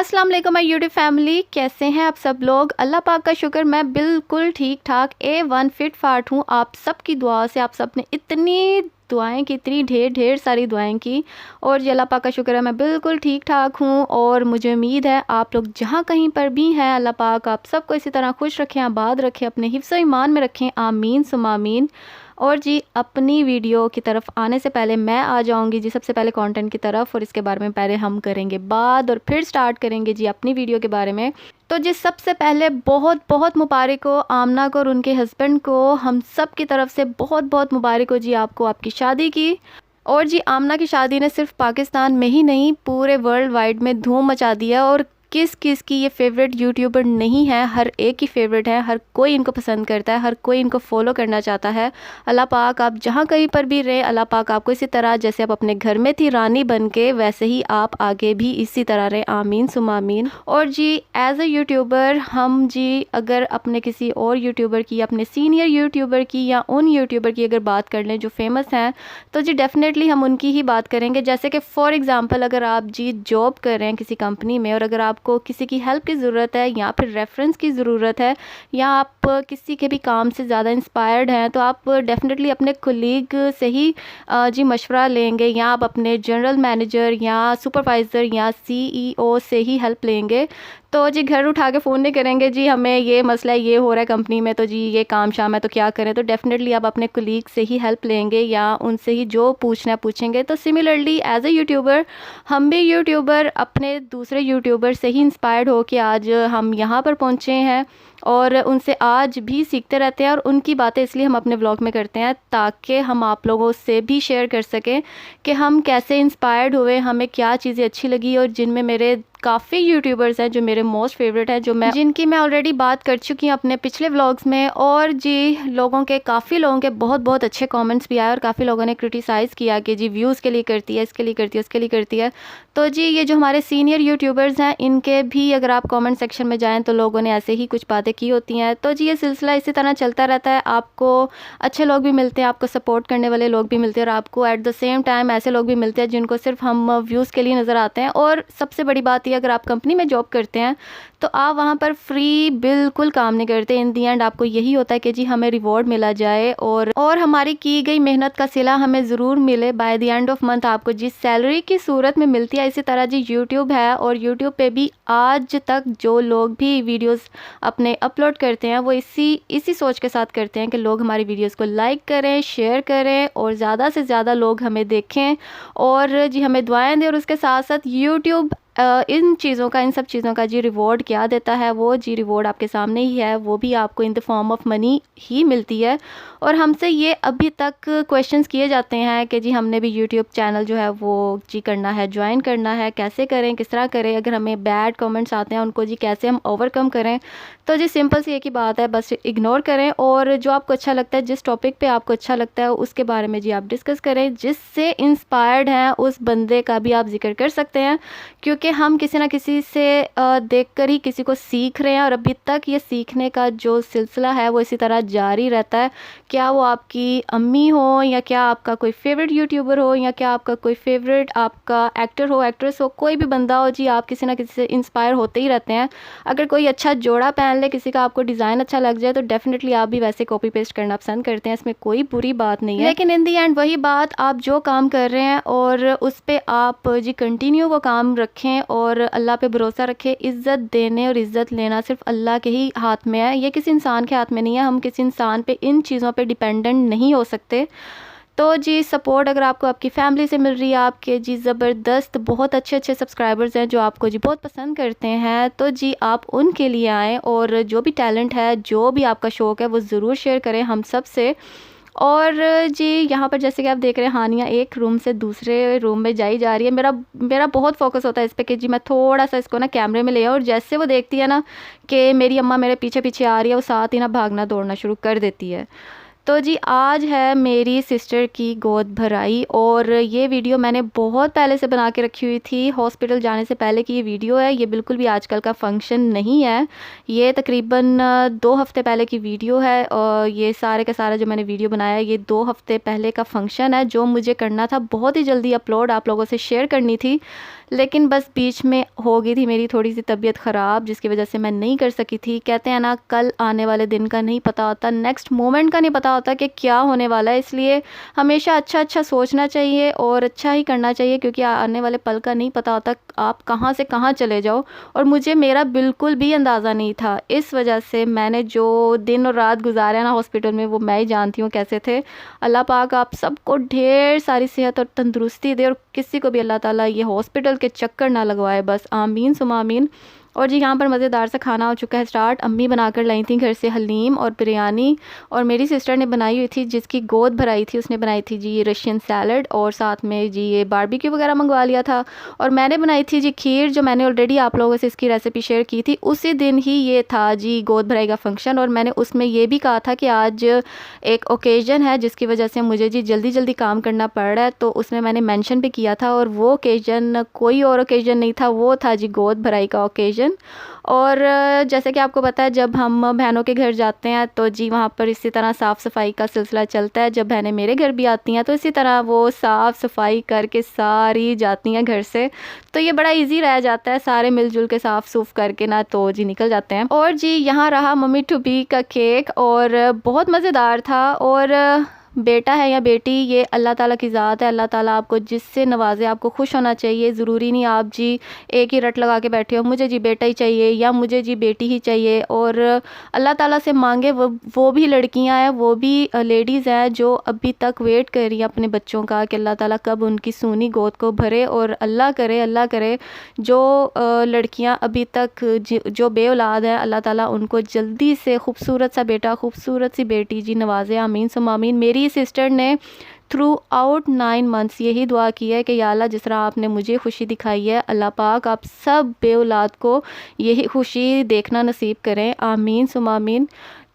अस्सलाम वालेकुम my YouTube family, कैसे हैं आप सब लोग। अल्लाह पाक का शुक्र मैं बिल्कुल ठीक ठाक A1 फिट फाट हूँ। आप सब की दुआ से आप सब ने इतनी दुआएं की, इतनी ढेर सारी दुआएं की, और ये अल्लाह पाक का शुक्र है मैं बिल्कुल ठीक ठाक हूँ। और मुझे उम्मीद है आप लोग जहाँ कहीं पर भी हैं, अल्लाह पाक आप सबको इसी तरह खुश रखें, आबाद रखें, अपने हिफ्ज़ ईमान में रखें, आमीन सुम्मा आमीन। और जी अपनी वीडियो की तरफ आने से पहले मैं आ जाऊंगी जी सबसे पहले कंटेंट की तरफ, और इसके बारे में पहले हम करेंगे बात और फिर स्टार्ट करेंगे जी अपनी वीडियो के बारे में। तो जी सबसे पहले बहुत बहुत मुबारक हो आमना को और उनके हस्बैंड को, हम सब की तरफ से बहुत बहुत मुबारक हो जी आपको आपकी शादी की। और जी आमना की शादी ने सिर्फ पाकिस्तान में ही नहीं पूरे वर्ल्ड वाइड में धूम मचा दिया। और किस किस की ये फेवरेट यूट्यूबर नहीं है, हर एक की फेवरेट है, हर कोई इनको पसंद करता है, हर कोई इनको फॉलो करना चाहता है। अल्लाह पाक आप जहाँ कहीं पर भी रहे, अल्लाह पाक आपको इसी तरह जैसे आप अपने घर में थी रानी बन के, वैसे ही आप आगे भी इसी तरह रहे, आमीन सुम्मा आमीन। और जी एज अ यूट्यूबर हम जी अगर अपने किसी और यूट्यूबर की, अपने सीनियर यूट्यूबर की या उन यूट्यूबर की अगर बात कर लें जो फेमस हैं, तो जी डेफिनेटली हम उनकी ही बात करेंगे। जैसे कि फॉर एग्ज़ाम्पल अगर आप जी जॉब कर रहे हैं किसी कंपनी में, और अगर आपको किसी की हेल्प की ज़रूरत है या फिर रेफरेंस की ज़रूरत है, या आप किसी के भी काम से ज़्यादा इंस्पायर्ड हैं, तो आप डेफिनेटली अपने कोलीग से ही जी मशवरा लेंगे, या आप अपने जनरल मैनेजर या सुपरवाइज़र या CEO से ही हेल्प लेंगे। तो जी घर उठा के फ़ोन नहीं करेंगे जी हमें ये मसला है, ये हो रहा है कंपनी में, तो जी ये काम शाम है तो क्या करें। तो डेफिनेटली आप अपने कोलीग से ही हेल्प लेंगे या उनसे ही जो पूछना है पूछेंगे। तो सिमिलरली एज ए यूट्यूबर हम भी यूट्यूबर अपने दूसरे यूट्यूबर से ही इंस्पायर्ड हो के आज हम यहाँ पर पहुँचे हैं, और उनसे आज भी सीखते रहते हैं। और उनकी बातें इसलिए हम अपने व्लॉग में करते हैं ताकि हम आप लोगों से भी शेयर कर सकें कि हम कैसे इंस्पायर्ड हुए, हमें क्या चीज़ें अच्छी लगी, और जिनमें मेरे काफ़ी यूट्यूबर्स हैं जो मेरे मोस्ट फेवरेट हैं, जिनकी मैं ऑलरेडी बात कर चुकी हूँ अपने पिछले व्लॉग्स में। और जी काफ़ी लोगों के बहुत बहुत अच्छे कमेंट्स भी आए, और काफ़ी लोगों ने क्रिटिसाइज़ किया कि जी व्यूज़ के लिए करती है, इसके लिए करती है, उसके लिए करती है। तो जी ये जो हमारे सीनियर यूट्यूबर्स हैं इनके भी अगर आप कमेंट सेक्शन में जाएँ तो लोगों ने ऐसे ही कुछ बातें की होती हैं। तो जी ये सिलसिला इसी तरह चलता रहता है, आपको अच्छे लोग भी मिलते हैं, आपको सपोर्ट करने वाले लोग भी मिलते हैं, और आपको एट द सेम टाइम ऐसे लोग भी मिलते हैं जिनको सिर्फ हम व्यूज़ के लिए नज़र आते हैं। और सबसे बड़ी बात यह, अगर आप कंपनी में जॉब करते हैं तो आप वहाँ पर फ्री बिल्कुल काम नहीं करते। इन दी एंड आपको यही होता है कि जी हमें रिवॉर्ड मिला जाए, और हमारी की गई मेहनत का सिला हमें ज़रूर मिले by the end of month, आपको जिस सैलरी की सूरत में मिलती है। इसी तरह जी यूट्यूब है, और यूट्यूब पे भी आज तक जो लोग भी वीडियोस अपने अपलोड करते हैं वो इसी सोच के साथ करते हैं कि लोग हमारी वीडियोस को लाइक करें, शेयर करें, और ज़्यादा से ज़्यादा लोग हमें देखें और जी हमें दुआएं दें। और उसके साथ साथ यूट्यूब इन सब चीज़ों का जी रिवॉर्ड क्या देता है, वो जी रिवॉर्ड आपके सामने ही है, वो भी आपको in the form of money ही मिलती है। और हमसे ये अभी तक क्वेश्चंस किए जाते हैं कि जी हमने भी यूट्यूब चैनल जो है वो जी करना है, ज्वाइन करना है, कैसे करें, किस तरह करें, अगर हमें बैड कमेंट्स आते हैं उनको जी कैसे हम ओवरकम करें। तो जी सिंपल सी एक ही बात है, बस इग्नोर करें, और जो आपको अच्छा लगता है, जिस टॉपिक पे आपको अच्छा लगता है उसके बारे में जी आप डिस्कस करें, जिससे इंस्पायर्ड हैं उस बंदे का भी आप जिक्र कर सकते हैं, क्योंकि हम किसी ना किसी से देखकर ही किसी को सीख रहे हैं। और अभी तक ये सीखने का जो सिलसिला है वो इसी तरह जारी रहता है। क्या वो आपकी अम्मी हो, या क्या आपका कोई फेवरेट यूट्यूबर हो, या क्या आपका कोई फेवरेट आपका एक्टर हो, एक्ट्रेस हो, कोई भी बंदा हो जी, आप किसी ना किसी से इंस्पायर होते ही रहते हैं। अगर कोई अच्छा जोड़ा पहन ले, किसी का आपको डिज़ाइन अच्छा लग जाए, तो डेफिनेटली आप भी वैसे कॉपी पेस्ट करना पसंद करते हैं, इसमें कोई बुरी बात नहीं है। लेकिन इन दी एंड वही बात, आप जो काम कर रहे हैं और उस पर आप जी कंटिन्यू वो काम रखें और अल्लाह पे भरोसा रखें। इज़्ज़त देने और इज़्ज़त लेना सिर्फ अल्लाह के ही हाथ में है, ये किसी इंसान के हाथ में नहीं है। हम किसी इंसान पे इन चीज़ों पे डिपेंडेंट नहीं हो सकते। तो जी सपोर्ट अगर आपको आपकी फैमिली से मिल रही है, आपके जी ज़बरदस्त बहुत अच्छे सब्सक्राइबर्स हैं जो आपको जी बहुत पसंद करते हैं, तो जी आप उनके लिए आएँ, और जो भी टैलेंट है, जो भी आपका शौक़ है, वो ज़रूर शेयर करें हम सब से। और जी यहाँ पर जैसे कि आप देख रहे हैं हानिया एक रूम से दूसरे रूम में जा रही है। मेरा बहुत फोकस होता है इस पे कि जी मैं थोड़ा सा इसको ना कैमरे में ले आऊँ, और जैसे वो देखती है ना कि मेरी अम्मा मेरे पीछे पीछे आ रही है, वो साथ ही ना भागना दौड़ना शुरू कर देती है। तो जी आज है मेरी सिस्टर की गोद भराई और ये वीडियो मैंने बहुत पहले से बना के रखी हुई थी, हॉस्पिटल जाने से पहले की ये वीडियो है। ये बिल्कुल भी आजकल का फंक्शन नहीं है, ये तकरीबन 2 हफ़्ते पहले की वीडियो है। और ये सारे का सारा जो मैंने वीडियो बनाया है ये 2 हफ़्ते पहले का फंक्शन है, जो मुझे करना था बहुत ही जल्दी अपलोड, आप लोगों से शेयर करनी थी, लेकिन बस बीच में हो गई थी मेरी थोड़ी सी तबीयत ख़राब, जिसकी वजह से मैं नहीं कर सकी थी। कहते हैं ना, कल आने वाले दिन का नहीं पता होता, नेक्स्ट मोमेंट का नहीं पता होता कि क्या होने वाला है, इसलिए हमेशा अच्छा सोचना चाहिए और अच्छा ही करना चाहिए, क्योंकि आने वाले पल का नहीं पता होता आप कहाँ से कहाँ चले जाओ। और मुझे मेरा बिल्कुल भी अंदाज़ा नहीं था, इस वजह से मैंने जो दिन और रात गुजारे ना हॉस्पिटल में वो मैं ही जानती हूँ कैसे थे। अल्लाह पाक आप सबको ढेर सारी सेहत और तंदुरुस्ती दे, और किसी को भी अल्लाह ताला ये हॉस्पिटल के चक्कर ना लगवाए, बस आमीन सुमा आमीन। और जी यहाँ पर मज़ेदार सा खाना हो चुका है स्टार्ट। अम्मी बनाकर लाई थी घर से हलीम और बिरयानी, और मेरी सिस्टर ने बनाई हुई थी, जिसकी गोद भराई थी, उसने बनाई थी जी रशियन सैलड, और साथ में जी ये बारबेक्यू वगैरह मंगवा लिया था। और मैंने बनाई थी जी खीर, जो मैंने ऑलरेडी आप लोगों से इसकी रेसिपी शेयर की थी। उसी दिन ही ये था जी गोद भराई का फंक्शन, और मैंने उसमें ये भी कहा था कि आज एक ओकेज़न है जिसकी वजह से मुझे जी जल्दी जल्दी काम करना पड़ रहा है, तो उसमें मैंने मेंशन भी किया था। और वो ओकेज़न कोई और ओकेज़न नहीं था, वो था जी गोद भराई का ओकेज़न। और जैसे कि आपको पता है, जब हम बहनों के घर जाते हैं तो जी वहाँ पर इसी तरह साफ़ सफाई का सिलसिला चलता है। जब बहनें मेरे घर भी आती हैं तो इसी तरह वो साफ़ सफाई करके सारी जाती हैं घर से, तो ये बड़ा इजी रह जाता है, सारे मिलजुल के साफ़ सूफ करके ना तो जी निकल जाते हैं। और जी यहाँ रहा मम्मी टू बी का केक, और बहुत मज़ेदार था। और बेटा है या बेटी, ये अल्लाह ताला की ज़ात है, अल्लाह ताला आपको जिससे नवाजे आपको खुश होना चाहिए। ज़रूरी नहीं आप जी एक ही रट लगा के बैठे हो, मुझे जी बेटा ही चाहिए या मुझे जी बेटी ही चाहिए। और अल्लाह ताला से मांगे, वो भी लड़कियां हैं, वो भी लेडीज़ हैं जो अभी तक वेट कर रही हैं अपने बच्चों का, कि अल्लाह ताला कब उनकी सूनी गोद को भरे। और अल्लाह करे जो लड़कियां अभी तक जो बे औलाद है, अल्लाह ताला उनको जल्दी से खूबसूरत सा बेटा, खूबसूरत सी बेटी जी नवाजे, आमीन सुम्मा आमीन। मेरी सिस्टर ने थ्रू आउट 9 मंथ्स यही दुआ की है कि या अल्लाह जिस तरह आपने मुझे खुशी दिखाई है, अल्लाह पाक आप सब बे औलाद को यही खुशी देखना नसीब करें, आमीन सुम्मा आमीन।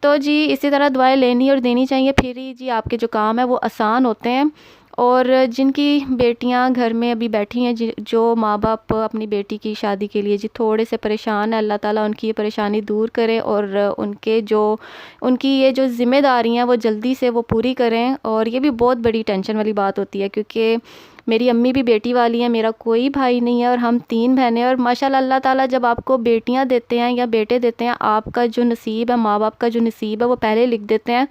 तो जी इसी तरह दुआएं लेनी और देनी चाहिए, फिर ही जी आपके जो काम है वो आसान होते हैं। और जिनकी बेटियां घर में अभी बैठी हैं, जो माँ बाप अपनी बेटी की शादी के लिए जी थोड़े से परेशान है, अल्लाह ताला उनकी ये परेशानी दूर करें, और उनकी ये जो ज़िम्मेदारी हैं वो जल्दी से वो पूरी करें। और ये भी बहुत बड़ी टेंशन वाली बात होती है, क्योंकि मेरी अम्मी भी बेटी वाली हैं, मेरा कोई भाई नहीं है, और हम 3 बहनें। और माशाल्लाह अल्लाह ताला जब आपको बेटियां देते हैं या बेटे देते हैं, आपका जो नसीब है, माँ बाप का जो नसीब है, वो पहले लिख देते हैं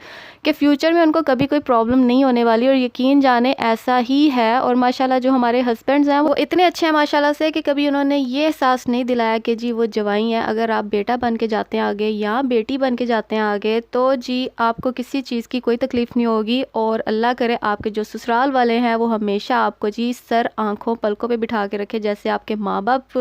कि फ्यूचर में उनको कभी कोई प्रॉब्लम नहीं होने वाली। और यकीन जाने ऐसा ही है। और माशाल्लाह जो हमारे हस्बैंड्स हैं वो इतने अच्छे हैं माशाल्लाह से, कि कभी उन्होंने ये एहसास नहीं दिलाया कि जी वो जवाई हैं। अगर आप बेटा बन के जाते हैं आगे या बेटी बन के जाते हैं आगे, तो जी आपको किसी चीज़ की कोई तकलीफ़ नहीं होगी। और अल्लाह करे आपके जो ससुराल वाले हैं वो हमेशा आपको जी सर आँखों पलकों पे बिठा के रखे, जैसे आपके माँ बाप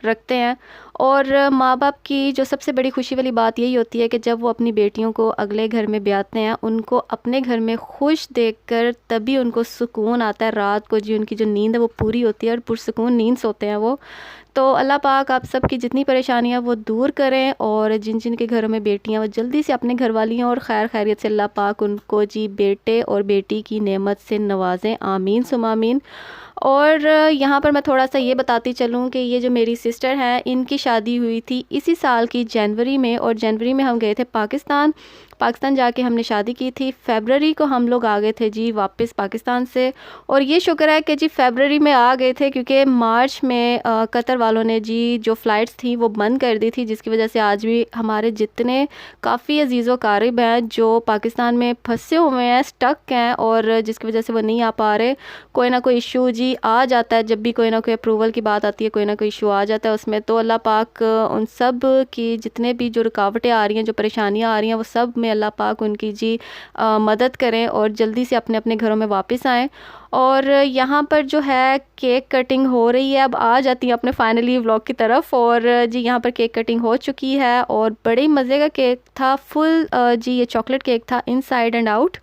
रखते हैं। और माँ बाप की जो सबसे बड़ी खुशी वाली बात यही होती है कि जब वो अपनी बेटियों को अगले घर में ब्याते हैं, उनको अपने घर में खुश देखकर तभी उनको सुकून आता है, रात को जी उनकी जो नींद है वो पूरी होती है और पुरसुकून नींद सोते हैं वो। तो अल्लाह पाक आप सबकी जितनी परेशानियां वो दूर करें, और जिन जिन के घरों में बेटियां वो जल्दी से अपने घर वाली हैं, और खैर खैरियत से अल्लाह पाक उनको जी बेटे और बेटी की नेमत से नवाजें, आमीन सुमा आमीन। और यहाँ पर मैं थोड़ा सा ये बताती चलूँ कि ये जो मेरी सिस्टर हैं, इनकी शादी हुई थी इसी साल की जनवरी में, और जनवरी में हम गए थे पाकिस्तान जाके हमने शादी की थी। फरवरी को हम लोग आ गए थे जी वापस पाकिस्तान से। और ये शुक्र है कि जी फरवरी में आ गए थे, क्योंकि मार्च में कतर वालों ने जी जो फ़्लाइट्स थी वो बंद कर दी थी, जिसकी वजह से आज भी हमारे जितने काफ़ी अजीज़ व क़ारिब हैं जो पाकिस्तान में फंसे हुए हैं, स्टक हैं, और जिसकी वजह से वो नहीं आ पा रहे। कोई ना कोई इशू जी आ जाता है, जब भी कोई ना कोई अप्रूवल की बात आती है, कोई ना कोई इशू आ जाता है उसमें। तो अल्लाह पाक उन सब की जितने भी जो रुकावटें आ रही हैं, जो परेशानियाँ आ रही हैं, वो सब में अल्लाह पाक उनकी जी मदद करें और जल्दी से अपने अपने घरों में वापस आएँ। और यहाँ पर जो है केक कटिंग हो रही है। अब आ जाती है अपने फाइनली व्लॉग की तरफ। और जी यहाँ पर केक कटिंग हो चुकी है और बड़े मज़े का केक था, फुल जी ये चॉकलेट केक था इनसाइड एंड आउट।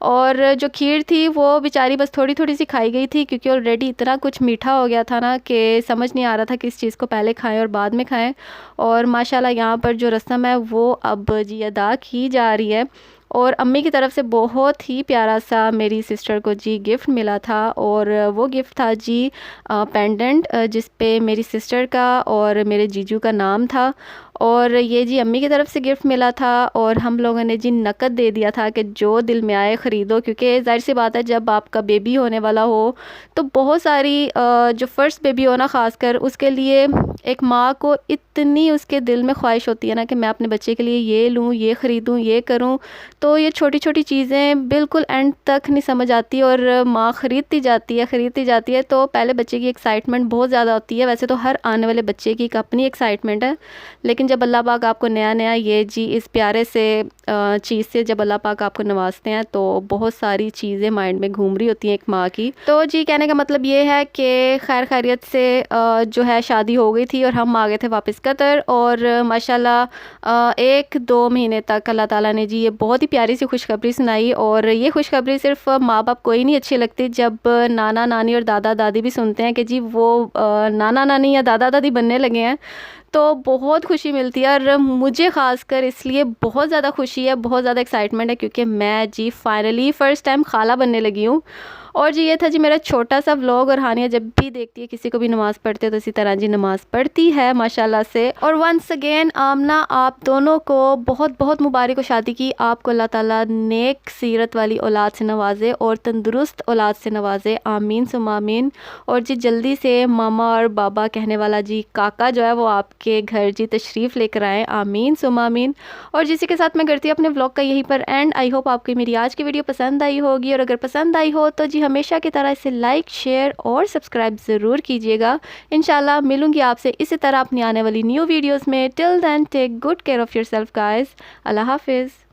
और जो खीर थी वो बेचारी बस थोड़ी थोड़ी सी खाई गई थी, क्योंकि ऑलरेडी इतना कुछ मीठा हो गया था ना कि समझ नहीं आ रहा था किस चीज़ को पहले खाएं और बाद में खाएं। और माशाल्लाह यहाँ पर जो रस्म है वो अब जी अदा की जा रही है। और अम्मी की तरफ से बहुत ही प्यारा सा मेरी सिस्टर को जी गिफ्ट मिला था, और वो गिफ्ट था जी पेंडेंट जिस पे मेरी सिस्टर का और मेरे जीजू का नाम था। और ये जी अम्मी की तरफ से गिफ्ट मिला था, और हम लोगों ने जी नकद दे दिया था कि जो दिल में आए ख़रीदो, क्योंकि ज़ाहिर सी बात है जब आपका बेबी होने वाला हो तो बहुत सारी जो फ़र्स्ट बेबी हो ना ख़ासकर, उसके लिए एक माँ को इतनी उसके दिल में ख्वाहिश होती है ना कि मैं अपने बच्चे के लिए ये लूँ, ये ख़रीदूँ, ये करूँ। तो ये छोटी छोटी चीज़ें बिल्कुल एंड तक नहीं समझ आती, और माँ ख़रीदती जाती है। तो पहले बच्चे की एक्साइटमेंट बहुत ज़्यादा होती है, वैसे तो हर आने वाले बच्चे की एक अपनी एक्साइटमेंट है, लेकिन जब अल्लाह पाक आपको नया नया ये जी इस प्यारे से चीज़ से जब अल्लाह पाक आपको नवाजते हैं तो बहुत सारी चीज़ें माइंड में घूम रही होती हैं एक माँ की। तो जी कहने का मतलब ये है कि खैर खैरियत से जो है शादी हो गई थी और हम आ गए थे वापस कतर, और माशाल्लाह 1-2 महीने तक अल्लाह ताला ने जी ये बहुत ही प्यारी सी खुशखबरी सुनाई। और ये खुशखबरी सिर्फ माँ बाप को ही नहीं अच्छी लगती, जब नाना नानी और दादा दादी भी सुनते हैं कि जी वो नाना नानी या दादा दादी बनने लगे हैं, तो बहुत खुशी मिलती है। और मुझे ख़ासकर इसलिए बहुत ज़्यादा खुशी है, बहुत ज़्यादा एक्साइटमेंट है, क्योंकि मैं जी फाइनली फ़र्स्ट टाइम खाला बनने लगी हूँ। और जी ये था जी मेरा छोटा सा व्लॉग। और हानिया जब भी देखती है किसी को भी नमाज़ पढ़ते हैं तो इसी तरह जी नमाज़ पढ़ती है माशाल्लाह से। और वंस अगेन आमना आप दोनों को बहुत बहुत मुबारक हो शादी की। आपको अल्लाह ताला नेक सीरत वाली औलाद से नवाजे और तंदुरुस्त औलाद से नवाजे, आमीन सुम्मा आमीन। और जी जल्दी से मामा और बाबा कहने वाला जी काका जो है वो आपके घर जी तशरीफ़ लेकर आए, आमीन सुम्मा आमीन। और जिसी के साथ मैं करती हूँ अपने व्लॉग का यहीं पर एंड। आई होप आपको मेरी आज की वीडियो पसंद आई होगी, और अगर पसंद आई हो तो जी हमेशा की तरह इसे लाइक, शेयर और सब्सक्राइब ज़रूर कीजिएगा। इंशाल्लाह मिलूंगी आपसे इसी तरह अपनी आने वाली न्यू वीडियोस में। Till then take good care of yourself guys. अल्लाह हाफिज़।